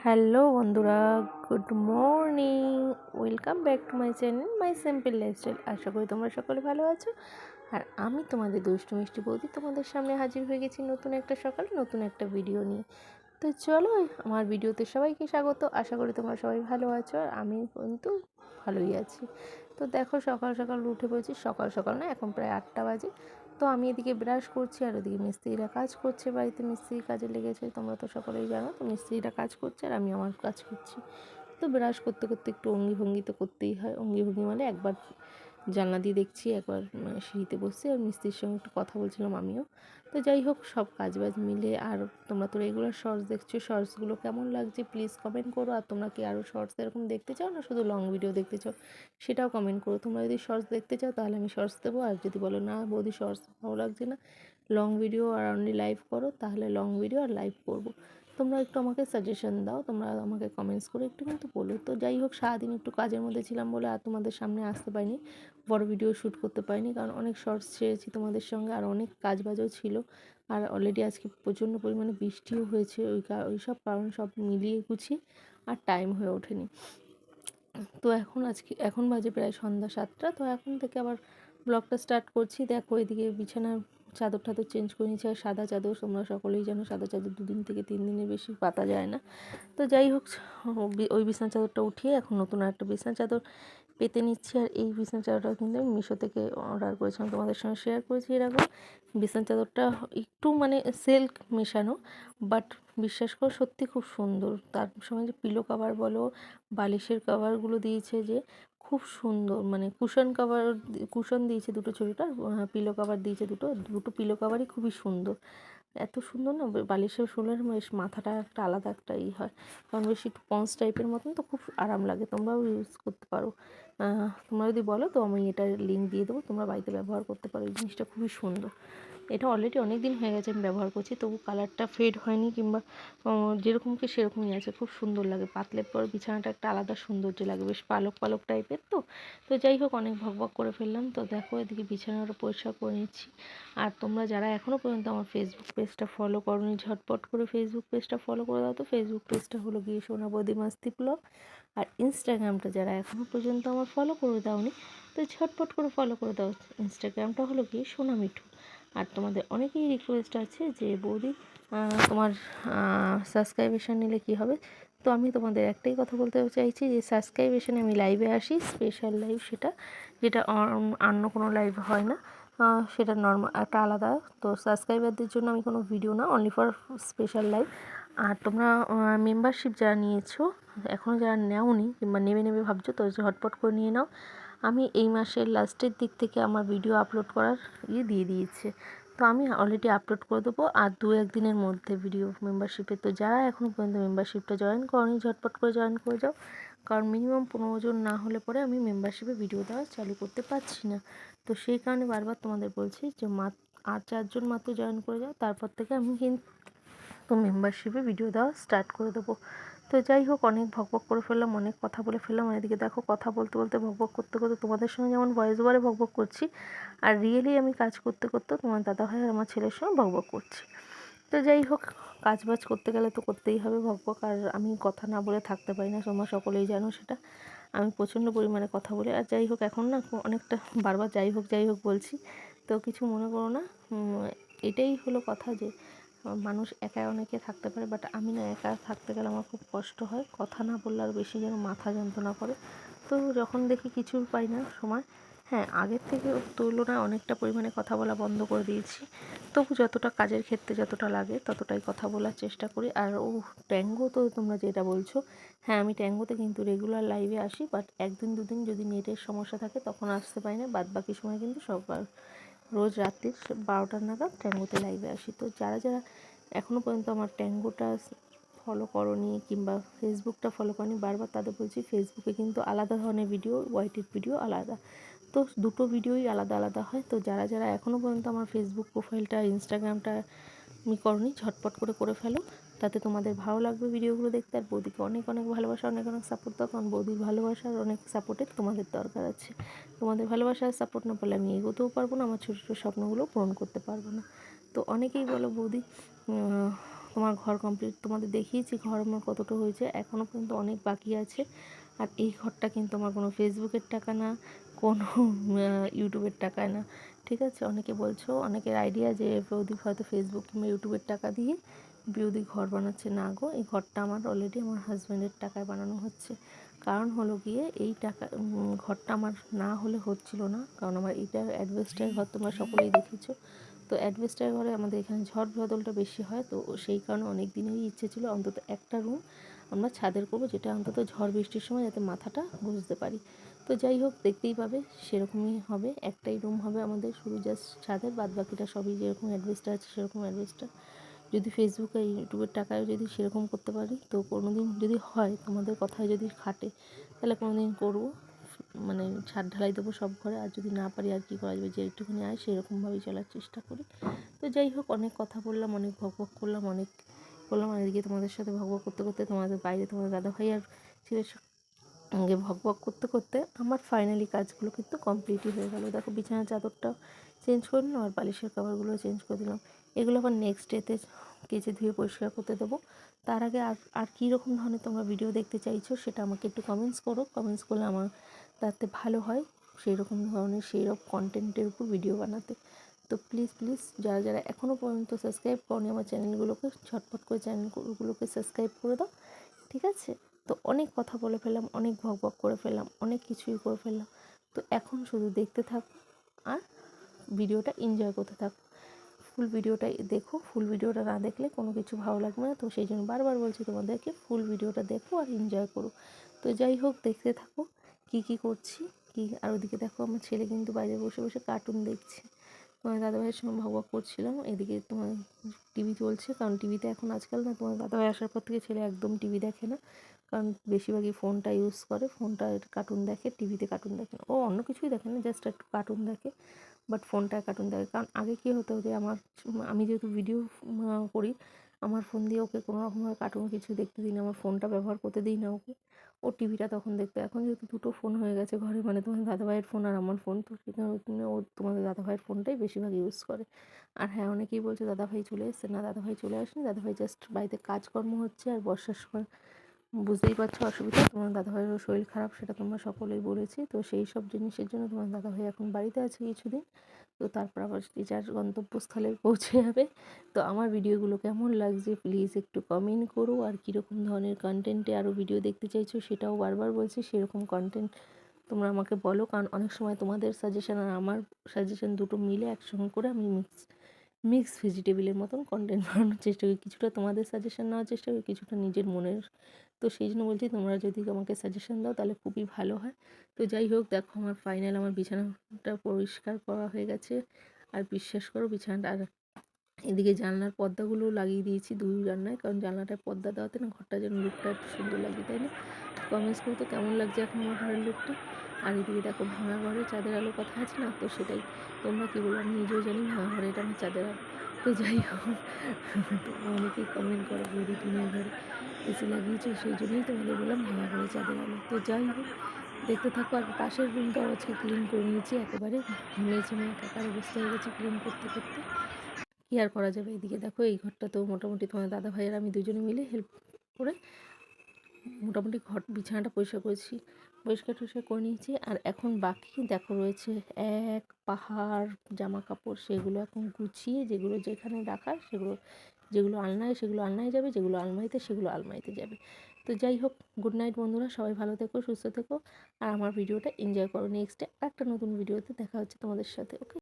Hello বন্ধুরা, good morning. Welcome back to my channel my simple lifestyle. আশা করি তোমরা সকলে ভালো আছো। আর আমি তোমাদের দুষ্টু মিষ্টি বৌদি তোমাদের সামনে হাজির হয়ে গেছি নতুন একটা সকাল, নতুন একটা ভিডিও নিয়ে। তো চলো, আমার ভিডিওতে সবাইকে স্বাগত। আশা করি তোমরা সবাই ভালো আছো, আর আমি কিন্তু ভালোই আছি। তো দেখো, সকাল সকাল উঠে পড়েছি। সকাল সকাল না, এখন প্রায় 8টা বাজে। তো আমি এদিকে ব্রাশ করছি, আর ওদিকে মিস্ত্রিরা কাজ করছে। বাড়িতে মিস্ত্রি কাজে লেগেছে, তোমরা তো সকলেই জানো। তো মিস্ত্রিরা কাজ করছে আর আমি আমার কাজ করছি। তো ব্রাশ করতে করতে একটু অঙ্গি ভঙ্গি তো করতেই হয়। অঙ্গি ভঙ্গি মানে একবার জানলা দিয়ে দেখছি, একবার সিঁড়িতে বসছি, আর মিস্ত্রির সঙ্গে একটু কথা বলছিলাম আমিও। তো যাই হোক, সব কাজবাজ মিলে। আর তোমরা তো রেগুলার শর্টস দেখছো, শর্টসগুলো কেমন লাগছে প্লিজ কমেন্ট করো। আর তোমরা কি আরও শর্টস এরকম দেখতে চাও, না শুধু লং ভিডিও দেখতে চাও, সেটাও কমেন্ট করো। তোমরা যদি শর্টস দেখতে চাও তাহলে আমি শর্টস দেবো, আর যদি বলো না বৌদি শর্টস ভালো লাগছে না, লং ভিডিও আর অনলি লাইভ করো, তাহলে লং ভিডিও আর লাইভ করবো। তোমরা একটু আমাকে সাজেশন দাও, তোমরা আমাকে কমেন্টস করে একটু কিন্তু বলো। তো যাই হোক, সারাদিন একটু কাজের মধ্যে ছিলাম বলে আর তোমাদের সামনে আসতে পারিনি, বড় ভিডিও শ্যুট করতে পারিনি, কারণ অনেক শর্টস ছেড়েছি তোমাদের সঙ্গে, আর অনেক কাজবাজও ছিল। আর অলরেডি আজকে প্রচণ্ড পরিমাণে বৃষ্টিও হয়েছে, ওই সব কারণ সব মিলিয়ে গুছিয়ে আর টাইম হয়ে ওঠেনি। তো এখন বাজে প্রায় সন্ধ্যা 7টা। তো এখন থেকে আবার ব্লগটা স্টার্ট করছি। দেখো, এদিকে বিছানার চাদর টাদর চেঞ্জ করে নিচ্ছি। আর সাদা চাদর, তোমরা সকলেই জানো সাদা চাদর 2 দিন থেকে 3 দিনের বেশি পাতা যায় না। তো যাই হোক, ওই বিছানার চাদরটা উঠিয়ে এখন নতুন একটা বিছানার চাদর পেতে নিচ্ছি। আর এই বিছানার চাদরটা কিন্তু আমি মিশো থেকে অর্ডার করেছিলাম, তোমাদের সঙ্গে শেয়ার করেছি এর আগে। বিছানার চাদরটা একটু মানে সিল্ক মেশানো, বাট বিশ্বাস করো সত্যি খুব সুন্দর। তার সঙ্গে যে পিলো কভার বলো, বালিশের কভারগুলো দিয়েছে যে খুব সুন্দর, মানে কুশন দিয়েছে দুটো ছোটোটা, পিলো কভার দিয়েছে দুটো পিলো কভারই খুবই সুন্দর। এত সুন্দর না, বালিশের শোলের বেশ মাথাটা একটা আলাদা একটা হয়, কারণ বেশ একটু পন্স টাইপের মতন, তো খুব আরাম লাগে। তোমরাও ইউজ করতে পারো। তোমরা যদি বলো তো আমি এটার লিঙ্ক দিয়ে দেবো, তোমরা বাড়িতে ব্যবহার করতে পারো। এই জিনিসটা খুবই সুন্দর। এটা অলরেডি অনেক দিন হয়ে গেছে আমি ব্যবহার করছি, তবু কালারটা ফেড হয়নি, কিংবা যেরকমকে সেরকমই আছে। খুব সুন্দর লাগে, পাতলে পর বিছানাটা একটা আলাদা সৌন্দর্য লাগে, বেশ পালক পালক টাইপের। তো যাই হোক, অনেক ভকভক করে ফেললাম। তো দেখো, এদিকে বিছানাটা পরিষ্কার করে নিচ্ছি। আর তোমরা যারা এখনও পর্যন্ত আমার ফেসবুক পেজটা ফলো করোনি, ঝটপট করে ফেসবুক পেজটা ফলো করে দাও। তো ফেসবুক পেজটা হলো গিয়ে সোনা বৌদি মাস্তি ব্লগ। আর ইনস্টাগ্রামটা যারা এখনও পর্যন্ত আমার ফলো করে দাওনি, তো ঝটপট করে ফলো করে দাও। ইনস্টাগ্রামটা হলো গিয়ে সোনা মিঠু। আর তোমাদের অনেকেই রিকোয়েস্ট আছে যে বৌদি তোমার সাবস্ক্রাইবেশন নিলে কি হবে। তো আমি তোমাদের একটাই কথা বলতে চাইছি যে সাবস্ক্রাইবেশনে আমি লাইভে আসি, স্পেশাল লাইভ সেটা, যেটা অন্য কোনো লাইভ হয় না। সেটা নর্মাল একটা আলাদা। তো সাবস্ক্রাইবারদের জন্য আমি কোনো ভিডিও না, অনলি ফর স্পেশাল লাইভ। আর তোমরা মেম্বারশিপ যারা নিয়েছো, এখনও যারা নেওনি কিংবা নেবে ভাবছো, তো ঝটপট করে নিয়ে নাও। আমি এই মাসের লাস্টের দিক থেকে আমার ভিডিও আপলোড করার দিয়ে দিয়েছে। তো আমি অলরেডি আপলোড করে দেবো আর 2-1 দিনের মধ্যে ভিডিও মেম্বারশিপে। তো যারা এখনও পর্যন্ত মেম্বারশিপটা জয়েন করনি, ঝটপট করে জয়েন করে যাও, কারণ মিনিমাম 15 জন না হলে পরে আমি মেম্বারশিপে ভিডিও দেওয়া চালু করতে পারছি না। তো সেই কারণে বারবার তোমাদের বলছি যে আর 4 জন মাত্র জয়েন করে যাও, তারপর থেকে আমি কিন্তু মেম্বারশিপে ভিডিও দেওয়া স্টার্ট করে দেবো। তো যাই হোক, অনেক ভকভক করে ফেললাম, অনেক কথা বলে ফেললাম। এদিকে দেখো, কথা বলতে বলতে ভকভক করতে করতে তোমাদের সঙ্গে যেমন ভয়েস ওভারে ভকভক করছি, আর রিয়েলি আমি কাজ করতে করতে তোমার দাদাভাই আর আমার ছেলের সঙ্গে ভকভক করছি। তো যাই হোক, কাজবাজ করতে গেলে তো করতেই হবে ভকভক, আর আমি কথা না বলে থাকতে পারি না, তোমরা সকলেই জানো সেটা। আমি প্রচণ্ড পরিমাণে কথা বলি। আর যাই হোক, এখন না অনেকটা বারবার যাই হোক বলছি, তো কিছু মনে করো না। এটাই হলো কথা যে মানুষ একা অনেকে থাকতে পারে, বাট আমি না, একা থাকতে গেলে আমার খুব কষ্ট হয়। কথা না বললে আর বেশি যেন মাথা যন্ত্রণা করে। তো যখন দেখি কিছু পাই না সময়, হ্যাঁ, আগের থেকে তুলনায় অনেকটা পরিমাণে কথা বলা বন্ধ করে দিয়েছি। তবু যতটা কাজের ক্ষেত্রে যতটা লাগে ততটাই কথা বলার চেষ্টা করি। আর ট্যাঙ্গো, তো তোমরা যেটা বলছো, হ্যাঁ, আমি ট্যাঙ্গোতে কিন্তু রেগুলার লাইভে আসি, বাট 1 দিন 2 দিন যদি নেটের সমস্যা থাকে তখন আসতে পারি না। বাদ বাকি সময় কিন্তু সবার রোজ রাত্রি 12টা নাগাদ ট্যাঙ্গোতে লাইভে আসি। তো যারা যারা এখনও পর্যন্ত আমার ট্যাঙ্গোটা ফলো করোনি কিংবা ফেসবুকটা ফলো করনি, বারবার তাদের বলছি ফেসবুকে কিন্তু আলাদা ধরনের ভিডিও, ওয়াইটির ভিডিও আলাদা। তো দুটো ভিডিওই আলাদা আলাদা হয়। তো যারা যারা এখনও পর্যন্ত আমার ফেসবুক প্রোফাইলটা, ইনস্টাগ্রামটা তুমি করনি, ঝটপট করে ফেলো, তাতে তোমাদের ভালো লাগবে ভিডিওগুলো দেখতে। আর বৌদিকে অনেক অনেক ভালোবাসা, অনেক অনেক সাপোর্ট দাও, কারণ বৌদির ভালোবাসার অনেক সাপোর্টের তোমাদের দরকার আছে। তোমাদের ভালোবাসা আর সাপোর্ট না পেলে আমি এগোতেও পারবো না, আমার ছোটো ছোটো স্বপ্নগুলো পূরণ করতে পারবো না। তো অনেকেই বলো বৌদি তোমার ঘর কমপ্লিট, তোমাদের দেখিয়েছি ঘর আমার কতটা হয়েছে, এখনও পর্যন্ত অনেক বাকি আছে। আর এই ঘরটা কিন্তু আমার কোনো ফেসবুকের টাকা না, কোনো ইউটিউবের টাকায় না, ঠিক আছে। অনেকে বলছো, অনেকের আইডিয়া যে বৌদি হয়তো ফেসবুক কিংবা ইউটিউবের টাকা দিয়ে বৌদি ঘর বানাচ্ছে। না গো, এই ঘরটা আমার অলরেডি আমার হাজব্যান্ডের টাকায় বানানো হচ্ছে। কারণ হলো গিয়ে এই টাকা ঘরটা আমার না হলে হচ্ছিল না, কারণ আমার এটা অ্যাডভেস্টার ঘর, তোমরা সকলেই দেখেছো। তো অ্যাডভেস্টার ঘরে আমাদের এখানে ঝড় বদলটা বেশি হয়, তো সেই কারণে অনেক দিনেরই ইচ্ছে ছিল অন্তত একটা রুম আমরা ছাদের করবো, যেটা অন্তত ঝড় বৃষ্টির সময় যাতে মাথাটা বুঝতে পারি। তো যাই হোক, দেখতেই পাবে সেরকমই হবে, একটাই রুম হবে আমাদের, শুধু জাস্ট ছাদের, বাদ বাকিটা সবই যেরকম অ্যাডভেস্টার আছে সেরকম অ্যাডভেস্টার। যদি ফেসবুক আর ইউটিউবের টাকায় যদি সেরকম করতে পারি, তো কোনো দিন যদি হয়, তোমাদের কথায় যদি খাটে, তাহলে কোনো দিন করবো, মানে ছাদ ঢালাই দেবো সব ঘরে। আর যদি না পারি আর কী করা যাবে, যেটুকুনি আয় সেরকমভাবেই চলার চেষ্টা করি। তো যাই হোক, অনেক কথা বললাম, অনেক ভক করলাম, অনেক বললাম। আর এদিকে তোমাদের সাথে ভক করতে করতে তোমাদের বাইরে তোমাদের দাদাভাই আর ছেলের সঙ্গে ভক করতে করতে আমার ফাইনালি কাজগুলো কিন্তু কমপ্লিটই হয়ে গেলো। দেখো, বিছানার চাদরটা চেঞ্জ করে নিলাম, আর বালিশের কভারগুলো চেঞ্জ করে দিলাম। এগুলো আবার নেক্সট ডেতে কেচে ধুয়ে পরিষ্কার করতে দেবো। তার আগে আর কী রকম ধরনের তোমরা ভিডিও দেখতে চাইছো সেটা আমাকে একটু কমেন্টস করো। কমেন্টস করলে আমার তাতে ভালো হয় সেই রকম ধরনের সেই রকম কন্টেন্টের উপর ভিডিও বানাতে। তো প্লিজ প্লিজ যারা যারা এখনও পর্যন্ত সাবস্ক্রাইব করনি আমার চ্যানেলগুলোকে, ঝটপট করে চ্যানেলগুলোকে সাবস্ক্রাইব করে দাও, ঠিক আছে। তো অনেক কথা বলে ফেললাম, অনেক ভক করে ফেললাম, অনেক কিছুই করে ফেললাম। তো এখন শুধু দেখতে থাকো আর ভিডিওটা এনজয় করতে থাকো। ফুল ভিডিওটাই দেখো, ফুল ভিডিওটা না দেখলে কোনো কিছু ভালো লাগবে না। তো সেই জন্য বারবার বলছি তোমাদেরকে ফুল ভিডিওটা দেখো আর এনজয় করো। তো যাই হোক, দেখতে থাকো কী করছি আর ওদিকে দেখো আমার ছেলে কিন্তু বাইরে বসে বসে কার্টুন দেখছে। তোমার দাদাভাইয়ের সঙ্গে ভক করছিলাম, এদিকে তোমার টিভি চলছে, কারণ টিভিতে এখন আজকাল না, তোমার দাদাভাই আসার পর থেকে ছেলে একদম টিভি দেখে না, কারণ বেশিরভাগই ফোনটা ইউজ করে, ফোনটা কার্টুন দেখে, টিভিতে কার্টুন দেখে না। ও অন্য কিছুই দেখে না, জাস্ট একটু কার্টুন দেখে, বাট ফোনটায় কার্টুন দেখে। কারণ আগে কী হতো যে আমি যেহেতু ভিডিও করি, আমার ফোন দিয়ে ওকে কোনো রকমভাবে কার্টুন কিছু দেখতে দিই না, আমার ফোনটা ব্যবহার করতে দিই না ওকে, ও টিভিটা তখন দেখতো। এখন যেহেতু দুটো ফোন হয়ে গেছে ঘরে, মানে তোমার দাদাভাইয়ের ফোন আর আমার ফোন, তো সেখানে ও তোমাদের দাদাভাইয়ের ফোনটাই বেশিরভাগ ইউজ করে। আর হ্যাঁ, অনেকেই বলছে দাদাভাই চলে এসছে, না দাদাভাই চলে আসেনি, দাদাভাই জাস্ট বাড়িতে কাজকর্ম হচ্ছে, আর বর্ষার সময় বুঝতেই পারছো অসুবিধা, তোমার দাদাভাইয়েরও শরীর খারাপ, সেটা তোমরা সকলেই বলেছি। তো সেই সব জিনিসের জন্য তোমার দাদাভাই এখন বাড়িতে আছে কিছুদিন, তো তারপর আবার যে যার গন্তব্যস্থলে পৌঁছে যাবে। তো আমার ভিডিওগুলো কেমন লাগছে প্লিজ একটু কমেন্ট করো, আর কীরকম ধরনের কন্টেন্টে আরও ভিডিও দেখতে চাইছো সেটাও বারবার বলছি, সেরকম কন্টেন্ট তোমরা আমাকে বলো। কারণ অনেক সময় তোমাদের সাজেশন আর আমার সাজেশন দুটো মিলে একসঙ্গে করে আমি মিক্স ভেজিটেবলের মতন কন্টেন্ট বানানোর চেষ্টা করি, কিছুটা তোমাদের সাজেশন নেওয়ার চেষ্টা করি, কিছুটা নিজের মনের। তো সেই জন্য বলছি, তোমরা যদি আমাকে সাজেশন দাও তাহলে খুবই ভালো হয়। তো যাই হোক, দেখো আমার ফাইনাল আমার বিছানাটা পরিষ্কার করা হয়ে গেছে, আর বিশ্বাস করো বিছানাটা, আর এদিকে জানলার পর্দাগুলো লাগিয়ে দিয়েছি দুই জানলায়, কারণ জানলাটায় পর্দা দেওয়াতে না ঘরটা যেন লুকটা একটু সুন্দর লাগে, তাই না? কমেন্টস করো তো কেমন লাগছে এখন আমার ঘরের লুকটা। আর এদিকে দেখো ভাঙা ঘরে চাঁদের আলো কথা আছে না, তো সেটাই তোমরা কী বলো, আমি নিজেও জানি ভাঙা ঘরে এটা আমার চাঁদের আলো। তো যাই হোক, তোমরা অনেকেই কমেন্ট করো বৌদি টিনের ঘরে এসি লাগিয়েছো, সেই জন্যই তোমাদের বললাম ভাঙা ঘরে চাঁদের আলো। তো যাই হোক, দেখতে থাকো। আর পাশের রুমটাও আজকে ক্লিন করে নিয়েছি, একেবারে ঘেমে ঝেমে একাকার অবস্থা হয়ে গেছে ক্লিন করতে করতে, কী আর করা যাবে। এদিকে দেখো এই ঘরটা তো মোটামুটি তোমার দাদা ভাইয়ের আমি দুজনে মিলে হেল্প করে মোটামুটি ঘর বিছানাটা পরিষ্কার করেছি, পরিষ্কার টরিষ্কার করে নিয়েছি। আর এখন বাকি দেখো রয়েছে এক পাহাড় জামা কাপড়, সেগুলো এখন গুছিয়ে যেগুলো যেখানে রাখার সেগুলো, যেগুলো আলনায় সেগুলো আলনায় যাবে, যেগুলো আলমারিতে সেগুলো আলমারিতে যাবে। তো যাই হোক, গুড নাইট বন্ধুরা, সবাই ভালো থেকো, সুস্থ থেকো, আর আমার ভিডিওটা এনজয় করো। নেক্সটে একটা নতুন ভিডিওতে দেখা হচ্ছে তোমাদের সাথে, ওকে।